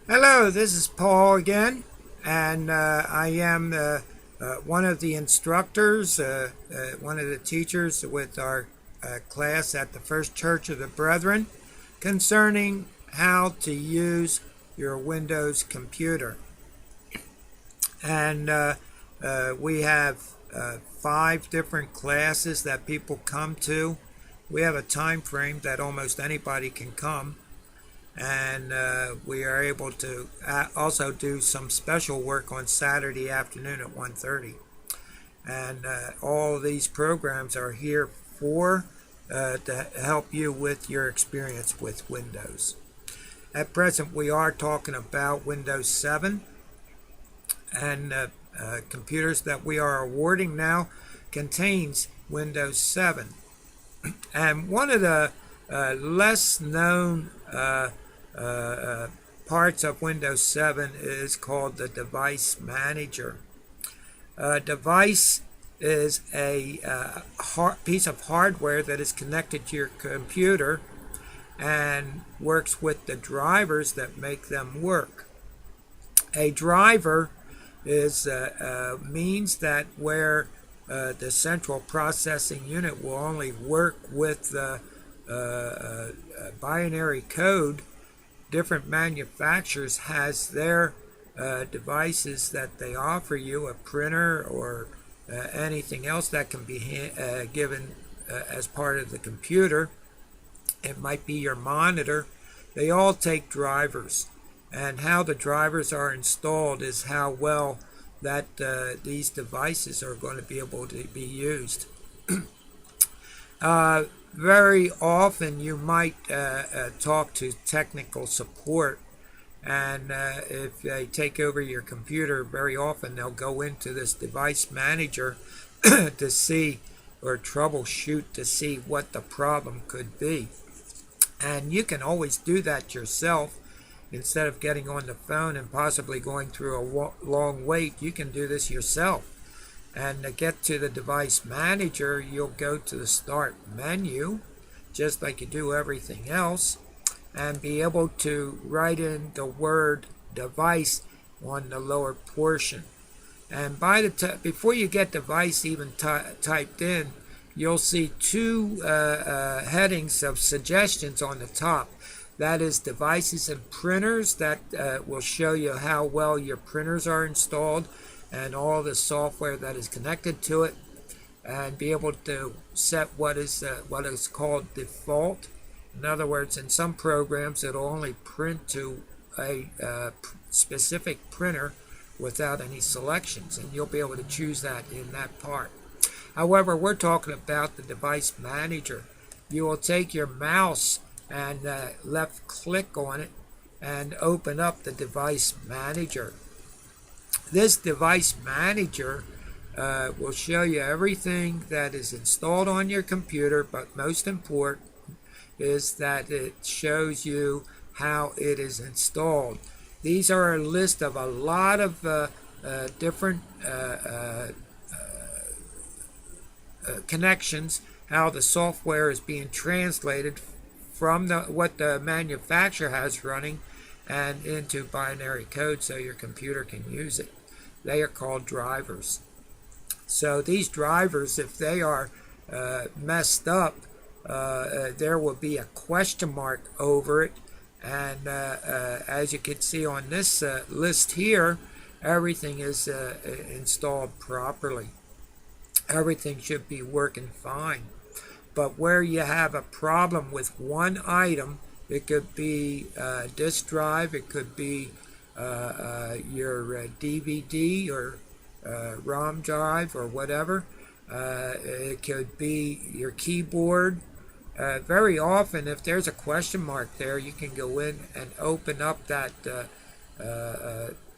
Hello, this is Paul again, and I am one of the instructors, one of the teachers with our class at the First Church of the Brethren concerning how to use your Windows computer. And we have 5 different classes that people come to. We have a time frame that almost anybody can come, and we are able to also do some special work on Saturday afternoon at 1:30. And all of these programs are here to help you with your experience with Windows. At present, we are talking about Windows 7, and computers that we are awarding now contains Windows 7. And one of the less known parts of Windows 7 is called the Device Manager. Device is a piece of hardware that is connected to your computer and works with the drivers that make them work. A driver is means that where the central processing unit will only work with the binary code. Different manufacturers has their devices that they offer you, a printer or anything else that can be given as part of the computer. It might be your monitor. They all take drivers, and how the drivers are installed is how well that these devices are going to be able to be used. Very often you might talk to technical support, and if they take over your computer, very often they'll go into this device manager to see or troubleshoot to see what the problem could be. And you can always do that yourself. Instead of getting on the phone and possibly going through a long wait, you can do this yourself. And to get to the device manager, you'll go to the start menu, just like you do everything else, and be able to write in the word device on the lower portion. And before you get device even typed in, you'll see 2 headings of suggestions on the top. That is devices and printers. That will show you how well your printers are installed and all the software that is connected to it, and be able to set what is called default. In other words, in some programs it'll only print to a specific printer without any selections, and you'll be able to choose that in that part. However, we're talking about the device manager. You will take your mouse and left click on it and open up the device manager. This device manager will show you everything that is installed on your computer, but most important is that it shows you how it is installed. These are a list of a lot of different connections, how the software is being translated from what the manufacturer has running and into binary code so your computer can use it. They are called drivers. So these drivers, if they are messed up, there will be a question mark over it. And as you can see on this list here, everything is installed properly. Everything should be working fine. But where you have a problem with one item, it could be a disk drive, it could be your DVD or ROM drive or whatever. It could be your keyboard. Very often, if there's a question mark there, you can go in and open up that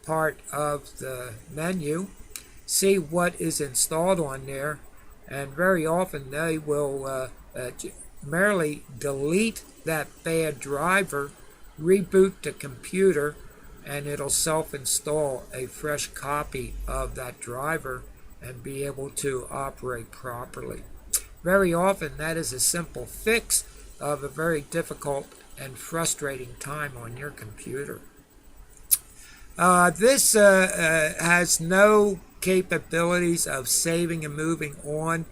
part of the menu, see what is installed on there, and very often they will merely delete that bad driver, reboot the computer, and it'll self-install a fresh copy of that driver and be able to operate properly. Very often that is a simple fix of a very difficult and frustrating time on your computer. This has no capabilities of saving and moving on.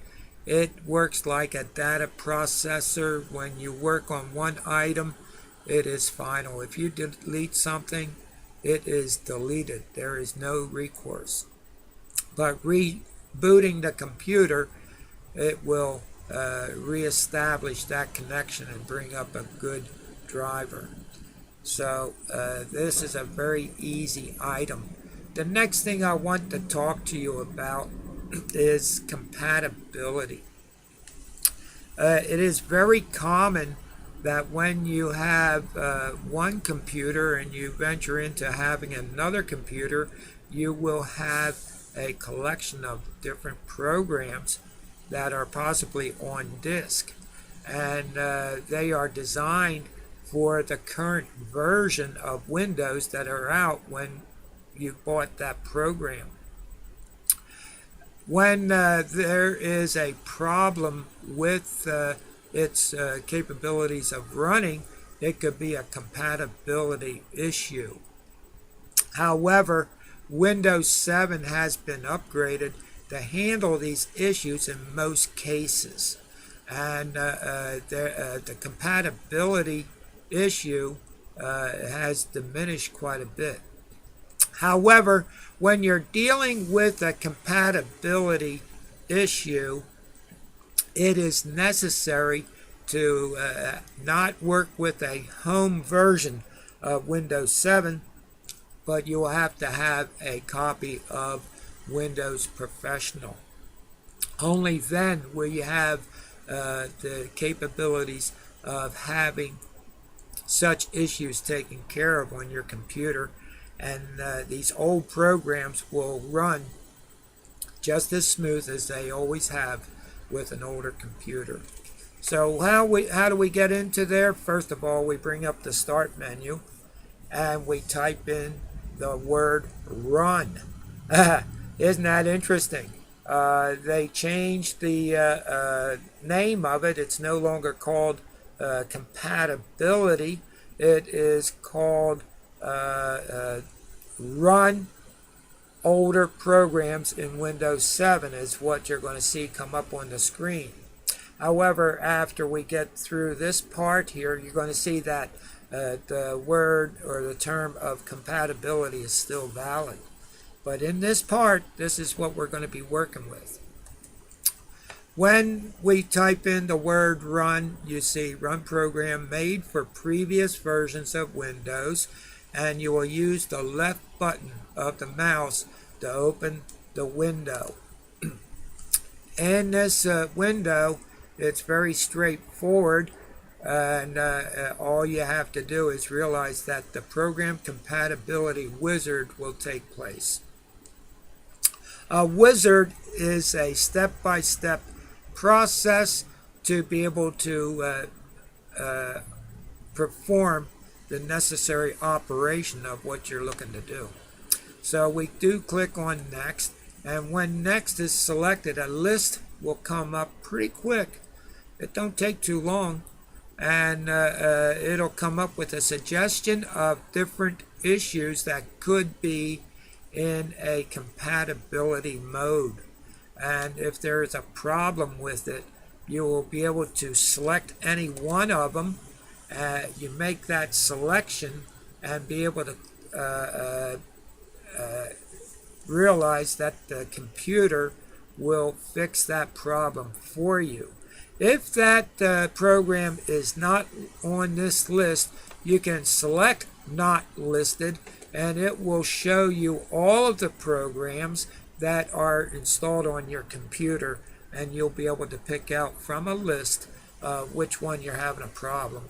It works like a data processor. When you work on one item, it is final. If you delete something, it is deleted. There is no recourse. But rebooting the computer, it will reestablish that connection and bring up a good driver. So this is a very easy item. The next thing I want to talk to you about is compatibility. It is very common that when you have one computer and you venture into having another computer, you will have a collection of different programs that are possibly on disk. And they are designed for the current version of Windows that are out when you bought that program. When there is a problem with its capabilities of running, it could be a compatibility issue. However, Windows 7 has been upgraded to handle these issues in most cases. And the compatibility issue has diminished quite a bit. However, when you're dealing with a compatibility issue, it is necessary to not work with a home version of Windows 7, but you will have to have a copy of Windows Professional. Only then will you have the capabilities of having such issues taken care of on your computer, and these old programs will run just as smooth as they always have with an older computer. So how do we get into there? First of all, we bring up the start menu and we type in the word run. Isn't that interesting? They changed the name of it. It's no longer called compatibility. It is called run older programs in Windows 7 is what you're going to see come up on the screen. However, after we get through this part here, you're going to see that the word or the term of compatibility is still valid. But in this part, this is what we're going to be working with. When we type in the word run, you see run program made for previous versions of Windows, and you will use the left button of the mouse to open the window. In this window, it's very straightforward, and all you have to do is realize that the program compatibility wizard will take place. A wizard is a step-by-step process to be able to perform the necessary operation of what you're looking to do. So we do click on next, and when next is selected, a list will come up pretty quick. It don't take too long, and it'll come up with a suggestion of different issues that could be in a compatibility mode. And if there is a problem with it, you will be able to select any one of them. You make that selection and be able to realize that the computer will fix that problem for you. If that program is not on this list, you can select not listed, and it will show you all of the programs that are installed on your computer, and you'll be able to pick out from a list which one you're having a problem.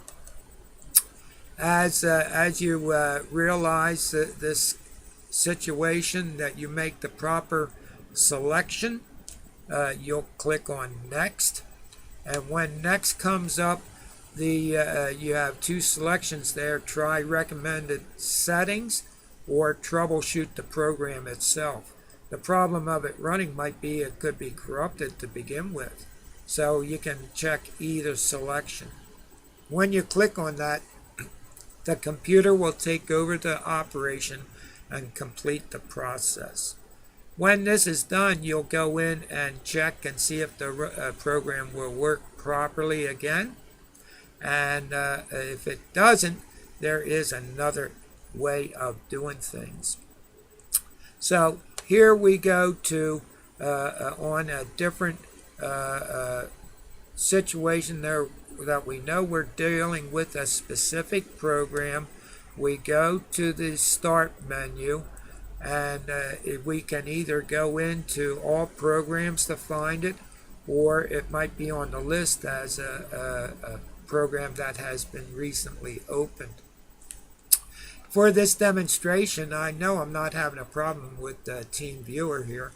As you realize this situation, that you make the proper selection, you'll click on next, and when next comes up, you have two selections there: try recommended settings or troubleshoot the program itself. The problem of it running might be it could be corrupted to begin with, so you can check either selection. When you click on that, the computer will take over the operation and complete the process. When this is done, you'll go in and check and see if the program will work properly again. And if it doesn't, there is another way of doing things. So here we go to on a different situation there that we know we're dealing with a specific program. We go to the start menu, and we can either go into all programs to find it, or it might be on the list as a program that has been recently opened. For this demonstration, I know I'm not having a problem with TeamViewer here,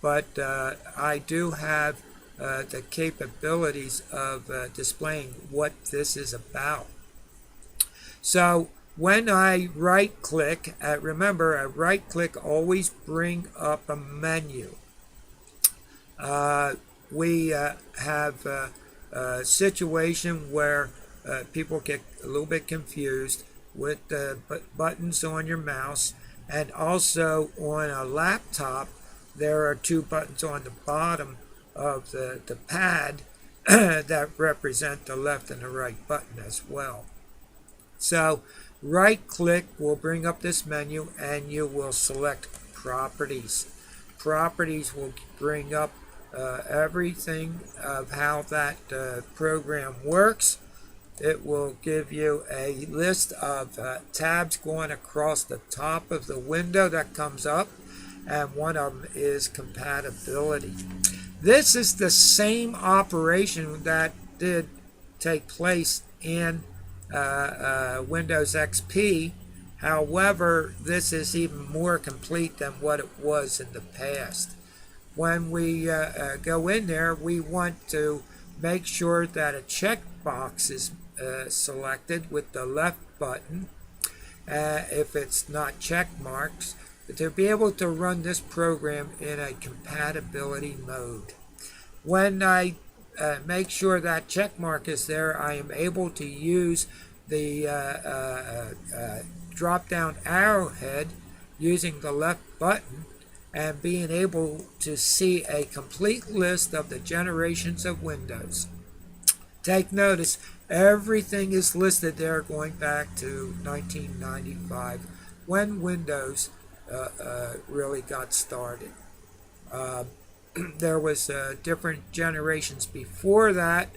but I do have the capabilities of displaying what this is about. So when I right click, remember a right click always bring up a menu. We have a situation where people get a little bit confused with the buttons on your mouse, and also on a laptop there are two buttons on the bottom of the pad that represent the left and the right button as well. So right click will bring up this menu, and you will select properties. Properties will bring up everything of how that program works. It will give you a list of tabs going across the top of the window that comes up, and one of them is compatibility. This is the same operation that did take place in Windows XP. However, this is even more complete than what it was in the past. When we go in there, we want to make sure that a checkbox is selected with the left button. If it's not check marked, to be able to run this program in a compatibility mode. When I make sure that check mark is there, I am able to use the drop down arrowhead using the left button and being able to see a complete list of the generations of Windows. Take notice, everything is listed there going back to 1995 when Windows really got started. There was different generations before that,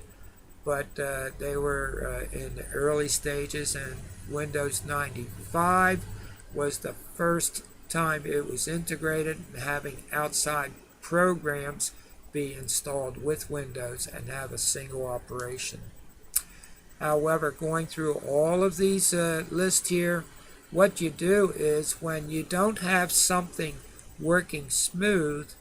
but they were in the early stages, and Windows 95 was the first time it was integrated, having outside programs be installed with Windows and have a single operation. However, going through all of these lists here, what you do is when you don't have something working smooth,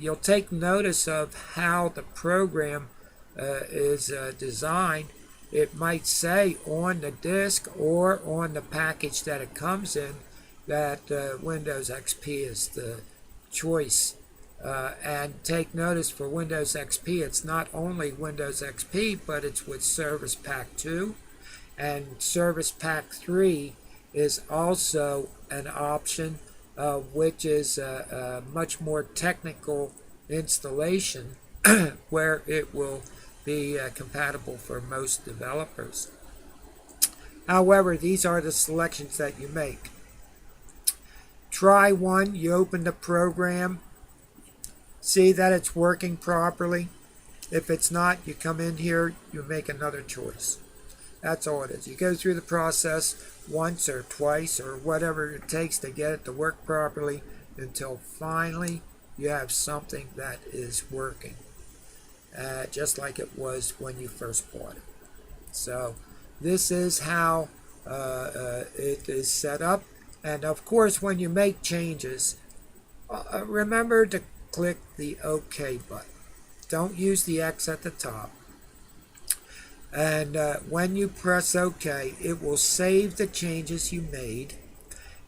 you'll take notice of how the program is designed. It might say on the disk or on the package that it comes in that Windows XP is the choice. And take notice, for Windows XP, it's not only Windows XP, but it's with Service Pack 2, and Service Pack 3 is also an option, which is a much more technical installation where it will be compatible for most developers. However, these are the selections that you make. Try one, you open the program, see that it's working properly. If it's not, you come in here, you make another choice. That's all it is. You go through the process once or twice or whatever it takes to get it to work properly until finally you have something that is working, just like it was when you first bought it. So this is how it is set up. And of course, when you make changes, remember to click the OK button. Don't use the X at the top. And when you press OK, it will save the changes you made,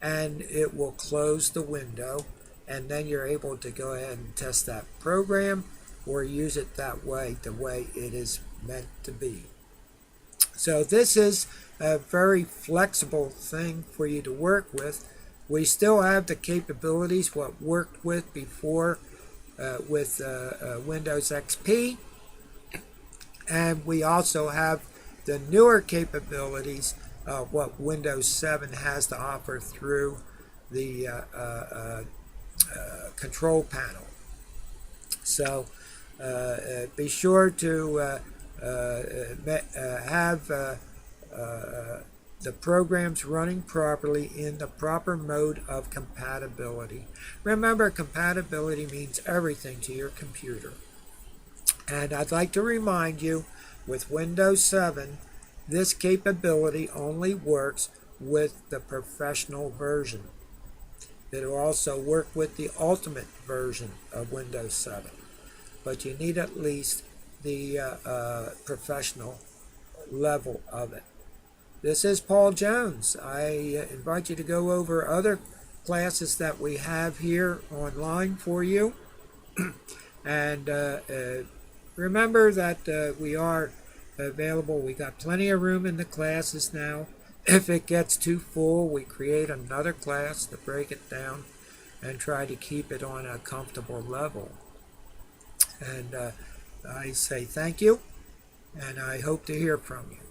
and it will close the window, and then you're able to go ahead and test that program or use it that way, the way it is meant to be. So this is a very flexible thing for you to work with. We still have the capabilities what worked with before with Windows XP, and we also have the newer capabilities of what Windows 7 has to offer through the control panel. So be sure to have the programs running properly in the proper mode of compatibility. Remember, compatibility means everything to your computer. And I'd like to remind you, with Windows 7, this capability only works with the professional version. It'll also work with the ultimate version of Windows 7. But you need at least the professional level of it. This is Paul Jones. I invite you to go over other classes that we have here online for you. And remember that we are available. We got plenty of room in the classes now. If it gets too full, we create another class to break it down and try to keep it on a comfortable level. And I say thank you, and I hope to hear from you.